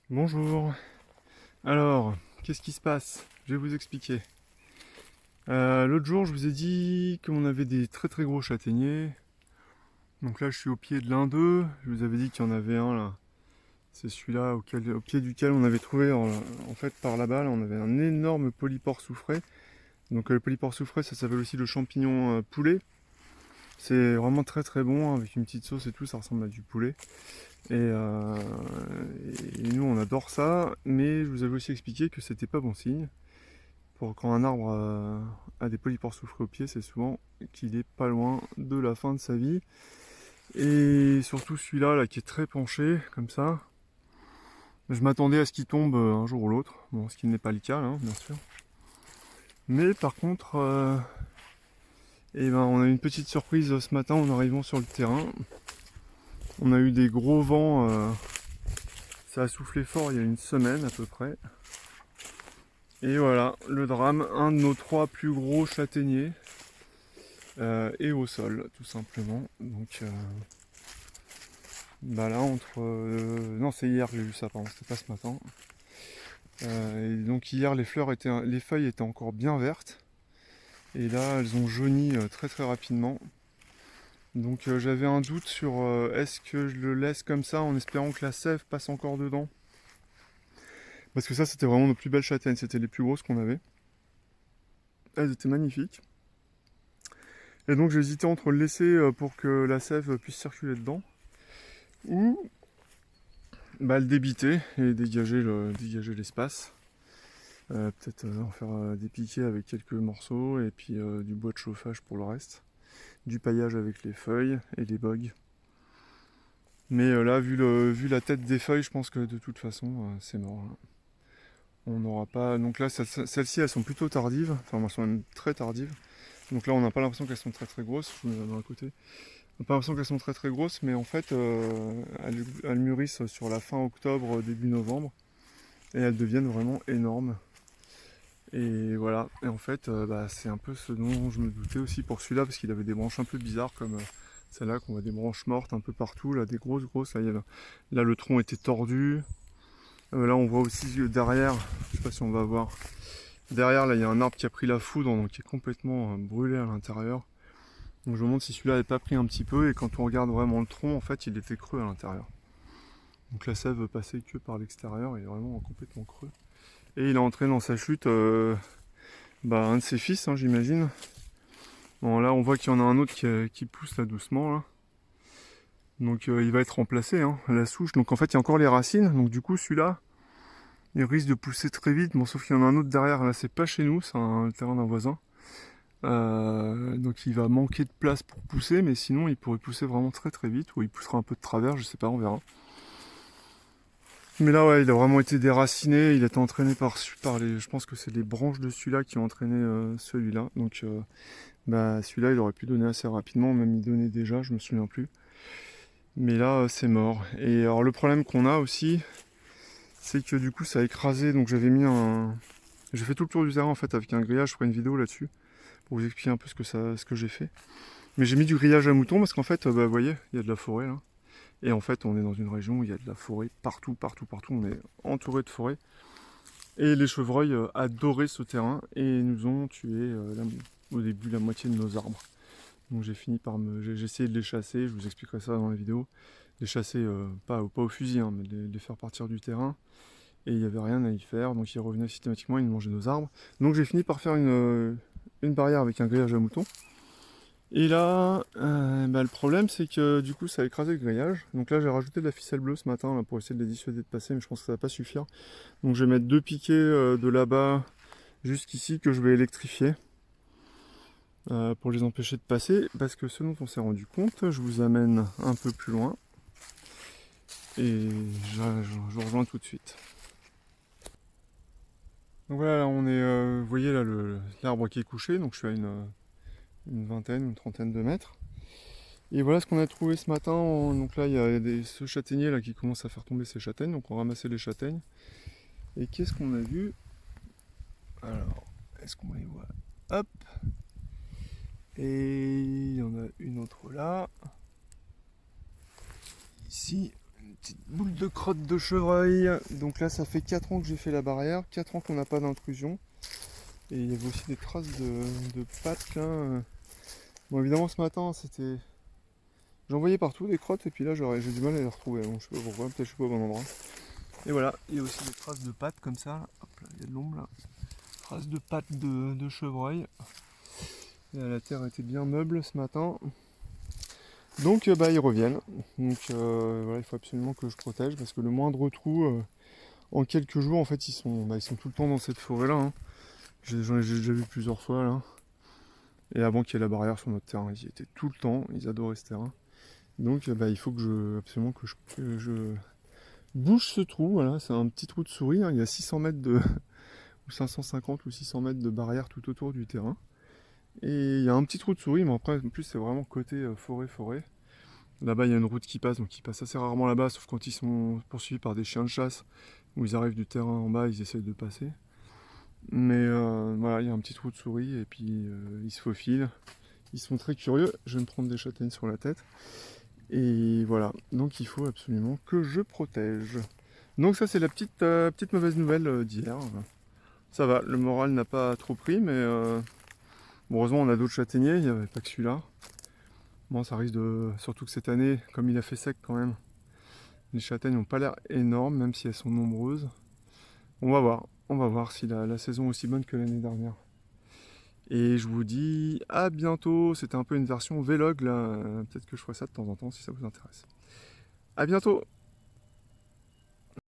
Bonjour. Alors, qu'est-ce qui se passe? Je vais vous expliquer. L'autre jour, je vous ai dit qu'on avait des très très gros châtaigniers. Donc là, je suis au pied de l'un d'eux. Je vous avais dit qu'il y en avait un là. C'est celui-là au pied duquel on avait trouvé en fait par là-bas. Là, on avait un énorme polypore soufré. Donc le polypore soufré, ça s'appelle aussi le champignon poulet. C'est vraiment très très bon hein, avec une petite sauce et tout. Ça ressemble à du poulet. Et nous, on adore ça. Mais je vous avais aussi expliqué que c'était pas bon signe. Quand un arbre a des polypores soufrés au pied, c'est souvent qu'il est pas loin de la fin de sa vie. Et surtout celui-là là, qui est très penché, comme ça. Je m'attendais à ce qu'il tombe un jour ou l'autre. Bon, ce qui n'est pas le cas, là, bien sûr. Mais par contre, on a eu une petite surprise ce matin en arrivant sur le terrain. On a eu des gros vents. Ça a soufflé fort il y a une semaine à peu près. Et voilà, le drame, un de nos 3 plus gros châtaigniers est au sol, tout simplement. Donc bah là entre... non c'est hier que j'ai vu ça, pardon, c'était pas ce matin. Et donc hier les feuilles étaient encore bien vertes. Et là elles ont jauni très très rapidement. Donc j'avais un doute sur est-ce que je le laisse comme ça en espérant que la sève passe encore dedans. Parce que ça c'était vraiment nos plus belles châtaignes, c'était les plus grosses qu'on avait. Elles étaient magnifiques. Et donc j'hésitais entre le laisser pour que la sève puisse circuler dedans. Ou le débiter et dégager l'espace. Peut-être en faire des piquets avec quelques morceaux et puis du bois de chauffage pour le reste. Du paillage avec les feuilles et les bogues. Mais là, vu la tête des feuilles, je pense que de toute façon, c'est mort. Là. On n'aura pas. Donc là, celles-ci, elles sont plutôt tardives. Enfin, elles sont même très tardives. Donc là, on n'a pas l'impression qu'elles sont très très grosses. Je me mets dans le côté. On n'a pas l'impression qu'elles sont très très grosses, mais en fait, elles mûrissent sur la fin octobre, début novembre. Et elles deviennent vraiment énormes. Et voilà, et en fait, c'est un peu ce dont je me doutais aussi pour celui-là, parce qu'il avait des branches un peu bizarres, comme celle-là, qu'on voit des branches mortes un peu partout, là, des grosses, là le tronc était tordu. Là, on voit aussi derrière, je sais pas si on va voir, derrière, là, il y a un arbre qui a pris la foudre, donc qui est complètement brûlé à l'intérieur. Donc je me demande si celui-là n'avait pas pris un petit peu, et quand on regarde vraiment le tronc, en fait, il était creux à l'intérieur. Donc la sève passait que par l'extérieur, il est vraiment complètement creux. Et il est entré dans sa chute un de ses fils, hein, j'imagine. Bon, là, on voit qu'il y en a un autre qui pousse là doucement. Là. Donc, il va être remplacé, hein, à la souche. Donc, en fait, il y a encore les racines. Donc, du coup, celui-là, il risque de pousser très vite. Bon, sauf qu'il y en a un autre derrière. Là, c'est pas chez nous, c'est le terrain d'un voisin. Donc, il va manquer de place pour pousser. Mais sinon, il pourrait pousser vraiment très très vite. Ou il poussera un peu de travers, je sais pas, on verra. Mais là, ouais, il a vraiment été déraciné. Il a été entraîné par les. Je pense que c'est les branches de celui-là qui ont entraîné celui-là. Donc, celui-là, il aurait pu donner assez rapidement, même il donnait déjà, je me souviens plus. Mais là, c'est mort. Et alors, le problème qu'on a aussi, c'est que du coup, ça a écrasé. Donc, j'avais mis un. J'ai fait tout le tour du terrain en fait avec un grillage. Je ferai une vidéo là-dessus pour vous expliquer un peu ce que j'ai fait. Mais j'ai mis du grillage à moutons parce qu'en fait, vous voyez, il y a de la forêt là. Et en fait, on est dans une région où il y a de la forêt partout, partout, partout. On est entouré de forêt. Et les chevreuils adoraient ce terrain et nous ont tué au début la moitié de nos arbres. Donc j'ai fini par j'ai essayé de les chasser, je vous expliquerai ça dans la vidéo. Les chasser, pas au fusil, hein, mais de les faire partir du terrain. Et il n'y avait rien à y faire, donc ils revenaient systématiquement, ils mangeaient nos arbres. Donc j'ai fini par faire une barrière avec un grillage à moutons. Et là, le problème c'est que du coup ça a écrasé le grillage. Donc là j'ai rajouté de la ficelle bleue ce matin là, pour essayer de les dissuader de passer, mais je pense que ça va pas suffire. Donc je vais mettre 2 piquets de là-bas jusqu'ici que je vais électrifier. Pour les empêcher de passer, parce que ce dont on s'est rendu compte, je vous amène un peu plus loin et je vous rejoins tout de suite. Donc voilà, là, on est, vous voyez là l'arbre qui est couché, donc je suis à une vingtaine, une trentaine de mètres. Et voilà ce qu'on a trouvé ce matin. Donc là, il y a ce châtaignier là qui commence à faire tomber ses châtaignes, donc on ramassait les châtaignes. Et qu'est-ce qu'on a vu? Alors, est-ce qu'on les voit? Hop! Et il y en a une autre là. Ici, Une petite boule de crotte de chevreuil. Donc là, ça fait 4 ans que j'ai fait la barrière, 4 ans qu'on n'a pas d'intrusion. Et il y avait aussi des traces de pattes là. Bon, évidemment, ce matin, c'était. J'en voyais partout des crottes, et puis là, j'ai du mal à les retrouver. Bon, je sais pas pourquoi, peut-être je suis pas au bon endroit. Et voilà, il y a aussi des traces de pattes comme ça. Hop là, il y a de l'ombre là. Traces de pattes de chevreuil. Et la terre était bien meuble ce matin. Donc bah, ils reviennent. Donc voilà, il faut absolument que je protège parce que le moindre trou, en quelques jours, en fait, ils sont tout le temps dans cette forêt là. Hein. J'en ai déjà vu plusieurs fois là. Et avant qu'il y ait la barrière sur notre terrain, ils y étaient tout le temps, ils adoraient ce terrain. Donc bah, il faut absolument que je bouche ce trou. Voilà, c'est un petit trou de souris. Hein. Il y a 600 mètres de, ou 550 ou 600 mètres de barrière tout autour du terrain. Et il y a un petit trou de souris, mais après, en plus, c'est vraiment côté forêt-forêt. Là-bas, il y a une route qui passe, donc ils passent assez rarement là-bas, sauf quand ils sont poursuivis par des chiens de chasse, où ils arrivent du terrain en bas, ils essayent de passer. Mais voilà, il y a un petit trou de souris, et puis ils se faufilent. Ils sont très curieux, je vais me prendre des châtaignes sur la tête. Et voilà, donc il faut absolument que je protège. Donc ça, c'est la petite mauvaise nouvelle d'hier. Ça va, le moral n'a pas trop pris, mais bon, heureusement on a d'autres châtaigniers, il n'y avait pas que celui-là. Bon, ça risque de... Surtout que cette année, comme il a fait sec quand même, les châtaignes n'ont pas l'air énormes, même si elles sont nombreuses. On va voir si la saison est aussi bonne que l'année dernière. Et je vous dis à bientôt. C'était un peu une version vlog là. Peut-être que je ferai ça de temps en temps si ça vous intéresse. À bientôt!